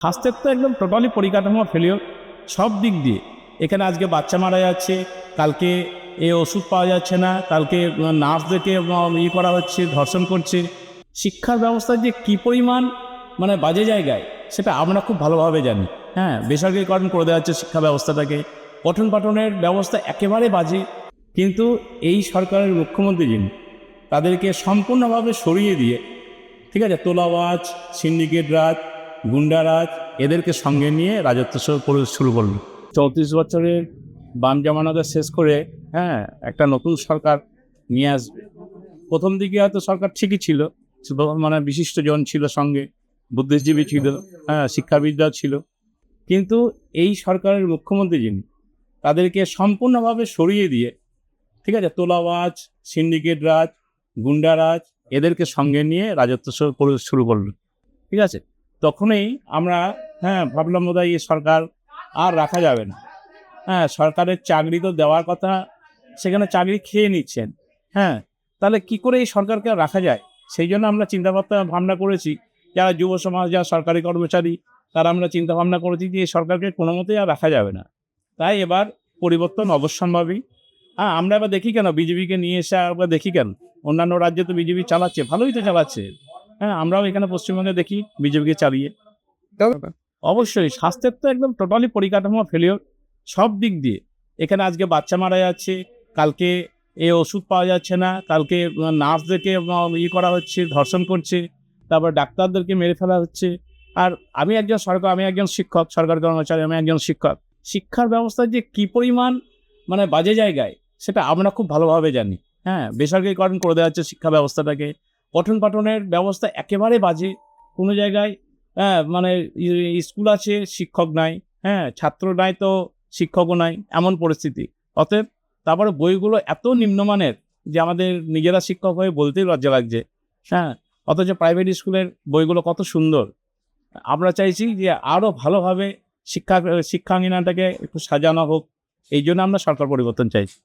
স্বাস্থ্যের তো একদম টোটালি পরিকাঠামো ফেলিওর সব দিক দিয়ে। এখানে আজকে বাচ্চা মারা যাচ্ছে, কালকে ওষুধ পাওয়া যাচ্ছে না, কালকে নার্সদেরকে করা হচ্ছে, ধর্ষণ করছে। শিক্ষার ব্যবস্থা যে কী পরিমাণ বাজে জায়গায় সেটা আমরা খুব ভালোভাবে জানি। হ্যাঁ, বেসরকারিকরণ করে দেওয়া হচ্ছে শিক্ষা ব্যবস্থাটাকে, পঠন পাঠনের ব্যবস্থা একেবারে বাজে। কিন্তু এই সরকারের মুখ্যমন্ত্রী যিনি, তাদেরকে সম্পূর্ণভাবে সরিয়ে দিয়ে, ঠিক আছে, তোলাবাজ, সিন্ডিকেট রাজ, গুন্ডারাজ এদেরকে সঙ্গে নিয়ে রাজত্ব শুরু করলো। 34 বছরের বাম জামানাকে শেষ করে একটা নতুন সরকার নিয়ে আসবে। প্রথম দিকে হয়তো সরকার ঠিকই ছিল, বিশিষ্টজন ছিল সঙ্গে, বুদ্ধিজীবী ছিল, শিক্ষাবিদরাও ছিল। কিন্তু এই সরকারের মুখ্যমন্ত্রী যিনি, তাদেরকে সম্পূর্ণভাবে সরিয়ে দিয়ে, ঠিক আছে, তোলাবাজ, সিন্ডিকেট রাজ, গুন্ডারাজ এদেরকে সঙ্গে নিয়ে রাজত্ব শুরু করলো। ঠিক আছে, তখনই আমরা ভাবলাম বোধহয় এই সরকার আর রাখা যাবে না। সরকারের চাকরি তো দেওয়ার কথা, সেখানে চাকরি খেয়ে নিচ্ছেন। তাহলে কি করে এই সরকারকে রাখা যায়? সেই জন্য আমরা ভাবনা করেছি, যারা যুব সমাজ, যারা সরকারি কর্মচারী, তারা আমরা চিন্তা ভাবনা করেছি যে এই সরকারকে কোনো মতেই আর রাখা যাবে না। তাই এবার পরিবর্তন অবশ্যম্ভাবী। আমরা এবার দেখি কেন বিজেপিকে নিয়ে এসে আবার দেখি কেন অন্যান্য রাজ্যে তো বিজেপি চালাচ্ছে, ভালোই তো চালাচ্ছে। আমরাও এখানে পশ্চিমবঙ্গে দেখি বিজেপিকে চালিয়ে। অবশ্যই স্বাস্থ্যের তো একদম টোটালি পরিকাঠামো ফেলিওর সব দিক দিয়ে। এখানে আজকে বাচ্চা মারা যাচ্ছে, কালকে ওষুধ পাওয়া যাচ্ছে না, কালকে নার্সদেরকে করা হচ্ছে, ধর্ষণ করছে, তারপর ডাক্তারদেরকে মেরে ফেলা হচ্ছে। আর আমি একজন শিক্ষক, সরকারি কর্মচারী, আমি একজন শিক্ষক। শিক্ষার ব্যবস্থা যে কী পরিমাণ বাজে জায়গায় সেটা আমরা খুব ভালোভাবে জানি। বেসরকারিকরণ করে দেওয়া হচ্ছে শিক্ষা ব্যবস্থাটাকে, পঠন পাঠনের ব্যবস্থা একেবারে বাজে। কোনো জায়গায় স্কুল আছে, শিক্ষক নাই, ছাত্র নাই তো শিক্ষকও নাই, এমন পরিস্থিতি। অতএব তারপরে বইগুলো এত নিম্নমানের যে আমাদের নিজেরা শিক্ষক হয়ে বলতেই লজ্জা লাগছে। অথচ প্রাইভেট স্কুলের বইগুলো কত সুন্দর। আমরা চাইছি যে আরও ভালোভাবে শিক্ষাঙ্গিনাটাকে একটু সাজানো হোক। এই জন্য আমরা সরকার পরিবর্তন চাইছি।